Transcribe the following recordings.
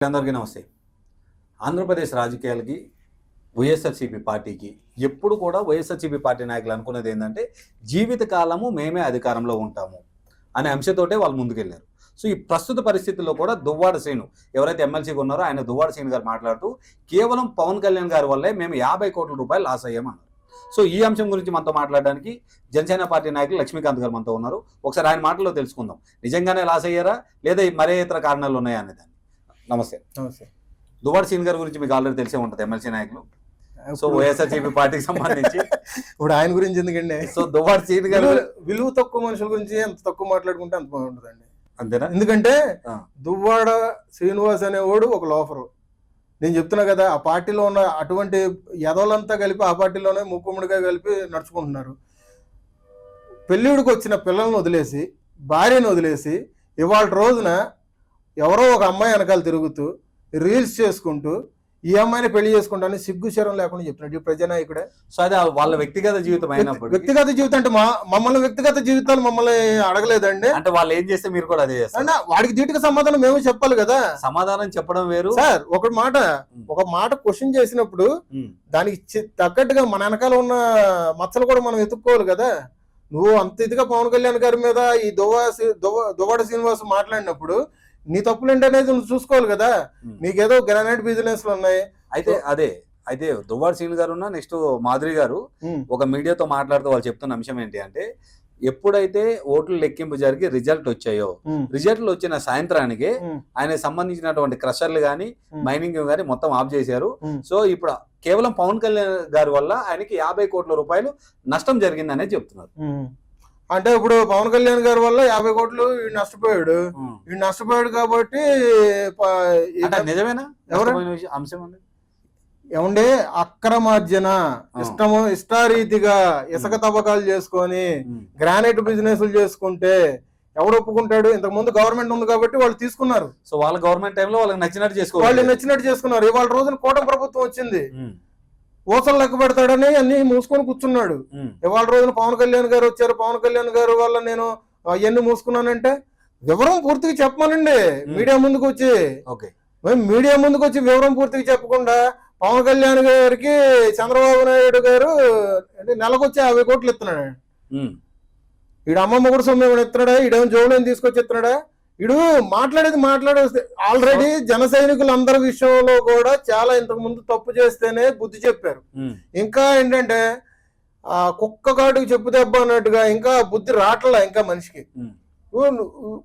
అందరికీ నమస్తే. ఆంధ్రప్రదేశ్ రాజకీయాలకి వైఎస్ఆర్సీపీ పార్టీకి ఎప్పుడు కూడా వైఎస్ఆర్సీపీ పార్టీ నాయకులు అనుకునేది ఏంటంటే జీవితకాలము మేమే అధికారంలో ఉంటాము అనే అంశంతోటే వాళ్ళు ముందుకెళ్ళారు. సో ఈ ప్రస్తుత పరిస్థితుల్లో కూడా దువ్వాడ శ్రీను ఎవరైతే ఎమ్మెల్సీగా ఉన్నారో ఆయన దువ్వాడ శ్రీను గారు మాట్లాడుతూ కేవలం పవన్ కళ్యాణ్ గారి వల్లే మేము 50 కోట్ల రూపాయలు లాస్ అయ్యామన్నారు. సో ఈ అంశం గురించి మనతో మాట్లాడడానికి జనసేన పార్టీ నాయకులు లక్ష్మీకాంత్ గారు మనతో ఉన్నారు. ఒకసారి ఆయన మాటల్లో తెలుసుకుందాం, నిజంగానే లాస్ అయ్యారా లేదా మరే ఇతర కారణాలు ఉన్నాయా అనేదాన్ని. నమస్తే. నమస్తే. దువ్వాడ శ్రీను గారి గురించి మీకు ఆల్రెడీ తెలిసే ఉంటుంది, ఎమ్మెల్సీ నాయకులు. సో వైఎస్ఆర్సీపీ పార్టీకి సంబంధించి ఇప్పుడు ఆయన గురించి ఎందుకండి? సో దువ్వాడ శ్రీను గారు విలువ తక్కువ మనుషుల గురించి ఎంత తక్కువ మాట్లాడుకుంటే అంత బాగుంటుందండి. అంతేనా? ఎందుకంటే దువ్వాడ శ్రీనివాస్ అనేవాడు ఒక లోఫరు. నేను చెప్తున్నా కదా, ఆ పార్టీలో ఉన్న అటువంటి యదవులంతా కలిపి ఆ పార్టీలోనే ముక్కుముడిగా కలిపి నడుచుకుంటున్నారు. పెళ్ళిడికి వచ్చిన పిల్లల్ని వదిలేసి భార్యను వదిలేసి ఇవాళ రోజున ఎవరో ఒక అమ్మాయి వెనకాల తిరుగుతూ రీల్స్ చేసుకుంటూ ఈ అమ్మాయిని పెళ్లి చేసుకుంటాను సిగ్గు శరం లేకుండా చెప్తున్నాడు ఈ ప్రజానాయకుడే. సో అదే వాళ్ళ వ్యక్తిగత జీవితం అయినప్పుడు వ్యక్తిగత జీవితం అంటే మమ్మల్ని వ్యక్తిగత జీవితాలు మమ్మల్ని అడగలేదండి. అంటే వాళ్ళు ఏం చేస్తే మీరు కూడా అదే చేస్తారు. వాడికి దీటికి సమాధానం మేము చెప్పాలి కదా. సమాధానం చెప్పడం వేరు సార్. ఒక మాట క్వశ్చన్ చేసినప్పుడు దానికి తగ్గట్టుగా మన వెనకాల ఉన్న మచ్చలు కూడా మనం ఎత్తుక్కోవాలి కదా. నువ్వు అంత ఇదిగా పవన్ కళ్యాణ్ గారి మీద ఈ దువ్వాడ శ్రీనివాస్ మాట్లాడినప్పుడు నీ తప్పులేంటి అనేది నువ్వు చూసుకోవాలి కదా. నీకేదో గ్రానైట్ బిజినెస్లు ఉన్నాయి. అయితే దువ్వాడ శ్రీను గారు ఉన్న నెక్స్ట్ మాధురి గారు ఒక మీడియాతో మాట్లాడుతూ వాళ్ళు చెప్తున్న అంశం ఏంటి అంటే, ఎప్పుడైతే ఓట్లు లెక్కింపు జరిగి రిజల్ట్ వచ్చాయో రిజల్ట్లు వచ్చిన సాయంత్రానికి ఆయన సంబంధించినటువంటి క్రషర్లు గానీ మైనింగ్ గానీ మొత్తం ఆఫ్ చేశారు. సో ఇప్పుడు కేవలం పవన్ కళ్యాణ్ గారి వల్ల ఆయనకి 50 కోట్ల రూపాయలు నష్టం జరిగిందనే చెప్తున్నారు. అంటే ఇప్పుడు పవన్ కళ్యాణ్ గారి వల్ల 50 కోట్లు నష్టపోయాడు. నష్టపోయాడు కాబట్టి నిజమేనా ఎవరు అంశం అండి? ఏమండే అక్రమార్జన ఇష్టారీతిగా ఇసుక తవ్వకాలు చేసుకొని గ్రానైట్ బిజినెస్లు చేసుకుంటే ఎవడు ఒప్పుకుంటాడు? ఇంతకు ముందు గవర్నమెంట్ ఉంది కాబట్టి వాళ్ళు తీసుకున్నారు. సో వాళ్ళ గవర్నమెంట్ టైంలో వాళ్ళకి నచ్చినట్టు నచ్చినట్టు చేసుకున్నారు. ఇవాళ రోజున కూటమి ప్రభుత్వం వచ్చింది, ఊసలు లెక్క పెడతాడని అన్ని మూసుకొని కూర్చున్నాడు. ఇవాళ రోజున పవన్ కళ్యాణ్ గారు వచ్చారు, పవన్ కళ్యాణ్ గారు వల్ల నేను అవన్నీ మూసుకున్నానంటే వివరం పూర్తిగా చెప్పమనండి మీడియా ముందుకు వచ్చి. మీడియా ముందుకు వచ్చి వివరం పూర్తిగా చెప్పకుండా పవన్ కళ్యాణ్ గారికి చంద్రబాబు నాయుడు గారు నెలకొచ్చి 50 కోట్లు ఇస్తున్నాడు. ఈడు అమ్మమ్మ కూడా సొమ్ము ఏమైనా ఇస్తున్నాడా? ఈడేమో జోబులేని తీసుకొచ్చి ఇస్తున్నాడా? ఇడు మాట్లాడేది ఆల్రెడీ జన సైనికులందరి విషయంలో కూడా చాలా ఇంతకు ముందు తప్పు చేస్తేనే బుద్ధి చెప్పారు. ఇంకా ఏంటంటే ఆ కుక్క కాటుకు చెప్పు దెబ్బ అన్నట్టుగా ఇంకా బుద్ధి రావట్లా ఇంకా మనిషికి.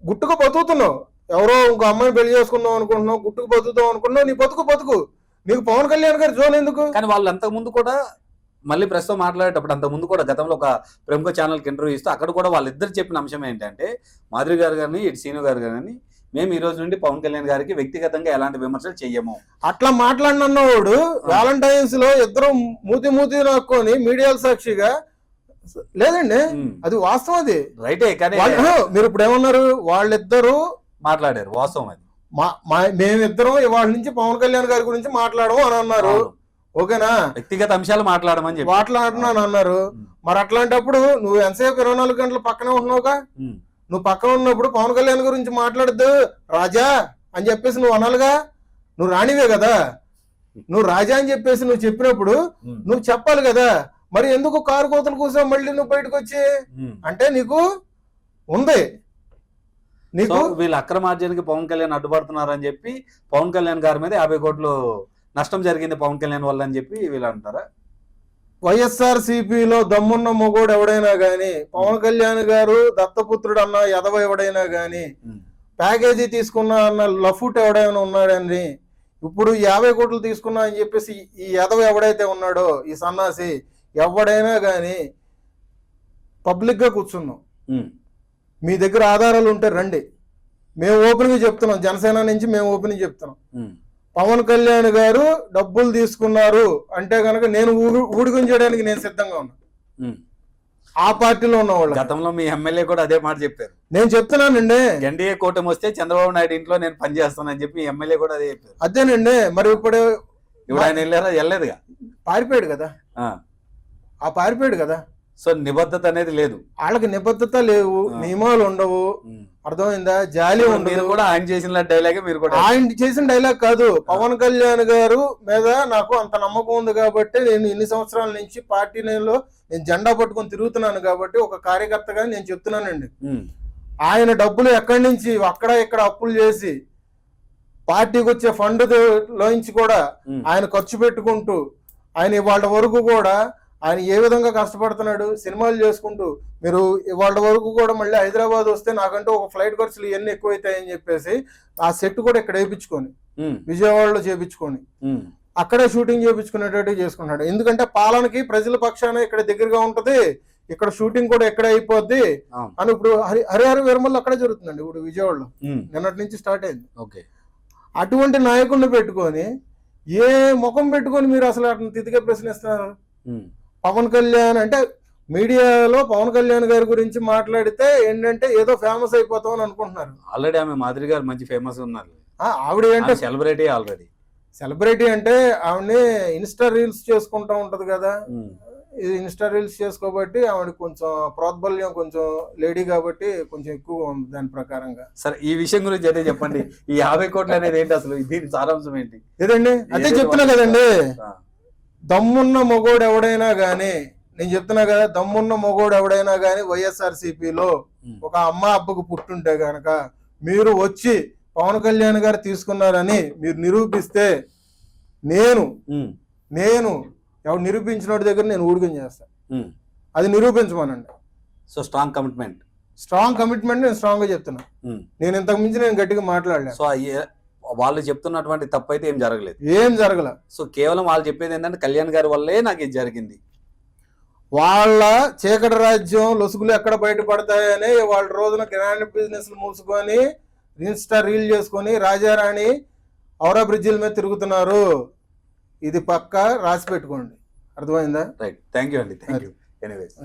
గుట్టుకు బతుకుతున్నావు, ఎవరో ఇంకో అమ్మాయిని పెళ్లి చేసుకుందాం అనుకుంటున్నావు, గుట్టుకు బతుకుతావు అనుకుంటున్నావు, నీ బతుకు నీకు పవన్ కళ్యాణ్ గారి జోన్ ఎందుకు? కానీ వాళ్ళు అంతకు ముందు కూడా మళ్ళీ ప్రస్తుతం మాట్లాడేటప్పుడు అంత ముందు కూడా గతంలో ఒక ప్రముఖ ఛానల్కి ఇంటర్వ్యూ ఇస్తూ అక్కడ కూడా వాళ్ళిద్దరు చెప్పిన అంశం ఏంటంటే, మాధురి గారు కానీ ఇటు శ్రీను గారు కానీ మేము ఈ రోజు నుండి పవన్ కళ్యాణ్ గారికి వ్యక్తిగతంగా ఎలాంటి విమర్శలు చెయ్యము. అట్లా మాట్లాడినవాడు వ్యాలంటైన్స్ లో ఇద్దరు మూతి రాక్కొని మీడియా సాక్షిగా లేదండి, అది వాస్తవం. అది రైటే. కానీ మీరు ఇప్పుడు ఏమన్నారు? వాళ్ళిద్దరూ మాట్లాడారు, వాస్తవం అది. మేమిద్దరం ఇవాళ నుంచి పవన్ కళ్యాణ్ గారి గురించి మాట్లాడము అని అన్నారు. ఓకేనా? వ్యక్తిగత అంశాలు మాట్లాడుతున్నాను అన్నారు. మరి అట్లాంటప్పుడు నువ్వు ఎంతసేపు 24 గంటలు పక్కనే ఉంటున్నావుగా? నువ్వు పక్కన ఉన్నప్పుడు పవన్ కళ్యాణ్ గురించి మాట్లాడద్దు రాజా అని చెప్పేసి నువ్వు అనాలిగా. నువ్వు రాణివే కదా, నువ్వు రాజా అని చెప్పేసి నువ్వు చెప్పినప్పుడు నువ్వు చెప్పాలి కదా. మరి ఎందుకు కారు కోతలు కూర్చో మళ్ళీ నువ్వు బయటకు వచ్చి అంటే నీకు ఉంది. నీకు వీళ్ళు అక్రమార్జనకి పవన్ కళ్యాణ్ అడ్డుపడుతున్నారని చెప్పి పవన్ కళ్యాణ్ గారి మీద 50 కోట్లు నష్టం జరిగింది పవన్ కళ్యాణ్ వల్ల అని చెప్పి వీళ్ళు అంటారా? వైఎస్ఆర్సీపీలో దమ్మున్న మొగోడు ఎవడైనా గాని, పవన్ కళ్యాణ్ గారు దత్తపుత్రుడు అన్న ఎదవ ఎవడైనా గాని, ప్యాకేజీ తీసుకున్నా అన్న లఫుట్ ఎవడైనా ఉన్నాడని, ఇప్పుడు 50 కోట్లు తీసుకున్నా అని చెప్పేసి ఈ ఎదవ ఎవడైతే ఉన్నాడో ఈ సన్నాసి ఎవడైనా గాని పబ్లిక్ గా కూర్చున్నాం. మీ దగ్గర ఆధారాలు ఉంటే రండి, మేము ఓపెన్ గా చెప్తున్నాం. జనసేన నుంచి మేము ఓపెన్ గా చెప్తున్నాం. పవన్ కళ్యాణ్ గారు డబ్బులు తీసుకున్నారు అంటే కనుక నేను ఊడిగించడానికి నేను సిద్ధంగా ఉన్నా. ఆ పార్టీలో ఉన్న వాళ్ళు గతంలో మీ ఎమ్మెల్యే కూడా అదే మాట చెప్పారు. నేను చెప్తున్నానండి, ఎన్డీఏ కూటమి వస్తే చంద్రబాబు నాయుడు ఇంట్లో నేను పనిచేస్తానని చెప్పి ఎమ్మెల్యే కూడా అదే చెప్పారు. అదేనండి. మరి ఇప్పుడు ఆయన వెళ్ళలేదుగా, పారిపోయాడు కదా. పారిపోయాడు కదా. సో నిబద్ధత అనేది లేదు, వాళ్ళకి నిబద్ధత లేవు, నియమాలు ఉండవు. అర్థమైందా? జాలి మీరు ఉండదు. కూడా ఆయన చేసిన డైలాగే మీరు కూడా ఆయన చేసిన డైలాగ్ కాదు, పవన్ కళ్యాణ్ గారు మీద నాకు అంత నమ్మకం ఉంది కాబట్టి నేను ఇన్ని సంవత్సరాల నుంచి పార్టీలో నేను జెండా పట్టుకొని తిరుగుతున్నాను కాబట్టి ఒక కార్యకర్తగా నేను చెప్తున్నానండి. ఆయన డబ్బులు ఎక్కడి నుంచి అక్కడ ఇక్కడ అప్పులు చేసి పార్టీకి వచ్చే ఫండ్ లోంచి కూడా ఆయన ఖర్చు పెట్టుకుంటూ ఆయన ఇవాళ వరకు కూడా ఆయన ఏ విధంగా కష్టపడుతున్నాడు సినిమాలు చేసుకుంటూ. మీరు ఇవాళ వరకు కూడా మళ్ళీ హైదరాబాద్ వస్తే నాకంటూ ఒక ఫ్లైట్ ఖర్చులు ఇవన్నీ ఎక్కువైతాయని చెప్పేసి ఆ సెట్ కూడా ఇక్కడ వేయించుకొని విజయవాడలో చేపించుకొని అక్కడే షూటింగ్ చేయించుకునేటట్టు చేసుకున్నాడు. ఎందుకంటే పాలనకి ప్రజల పక్షాన ఇక్కడ దగ్గరగా ఉంటది, ఇక్కడ షూటింగ్ కూడా ఎక్కడ అయిపోద్ది అని. ఇప్పుడు హరిహర వీరమల్లు అక్కడే జరుగుతుందండి ఇప్పుడు విజయవాడలో, నిన్నటి నుంచి స్టార్ట్ అయింది. అటువంటి నాయకుడిని పెట్టుకొని ఏ ముఖం పెట్టుకొని మీరు అసలు అతను తితికే ప్రశ్నిస్తున్నారు? పవన్ కళ్యాణ్ అంటే మీడియాలో పవన్ కళ్యాణ్ గారి గురించి మాట్లాడితే ఏంటంటే ఏదో ఫేమస్ అయిపోతాం అని అనుకుంటున్నారు. ఆల్రెడీ ఆమె మాదిరి గారు మంచి ఫేమస్ ఉన్నారు. ఆవిడ ఏంటంటే సెలబ్రిటీ, ఆల్రెడీ సెలబ్రిటీ అంటే ఆవిడని ఇన్స్టా రీల్స్ చేసుకుంటా ఉంటది కదా. ఇది ఇన్స్టా రీల్స్ చేసుకోబట్టి ఆవిడ కొంచెం ప్రోద్బల్యం, కొంచెం లేడీ కాబట్టి కొంచెం ఎక్కువ ఉంది దాని ప్రకారంగా. సరే, ఈ విషయం గురించి అయితే చెప్పండి. ఈ 50 కోట్లు అనేది ఏంటి అసలు? దీని సారాంశం ఏంటి? ఏదండి అదే చెప్తున్నా కదండి, దమ్మున్న మొగోడు ఎవడైనా గానీ, నేను చెప్తున్నా కదా, దమ్మున్న మొగోడు ఎవడైనా గానీ వైఎస్ఆర్సీపీలో ఒక అమ్మ అబ్బకు పుట్టుంటే గనక మీరు వచ్చి పవన్ కళ్యాణ్ గారు తీసుకున్నారని మీరు నిరూపిస్తే నేను ఎవరు నిరూపించిన దగ్గర నేను ఊడికం చేస్తాను. అది నిరూపించమనండి. సో స్ట్రాంగ్ కమిట్మెంట్ నేను స్ట్రాంగ్ గా చెప్తున్నా. నేను ఇంతకు మించి నేను గట్టిగా మాట్లాడలేదు. సో వాళ్ళు చెప్తున్నటువంటి తప్పు అయితే ఏం జరగలేదు, ఏం జరగల. సో కేవలం వాళ్ళు చెప్పేది ఏంటంటే కళ్యాణ్ గారి వల్లే నాకు ఇది జరిగింది. వాళ్ళ చీకటి రాజ్యం లొసుగులు ఎక్కడ బయటపడతాయని వాళ్ళ రోజున గ్రాండ్ బిజినెస్ మూసుకొని ఇన్స్టా రీల్ చేసుకొని రాజారాణి ఔరా బ్రిడ్జిల మీద తిరుగుతున్నారు. ఇది పక్కా రాసి పెట్టుకోండి, అర్థమైందా? రైట్, థ్యాంక్ యూ అండి, థ్యాంక్ యూ. ఎనీవేస్.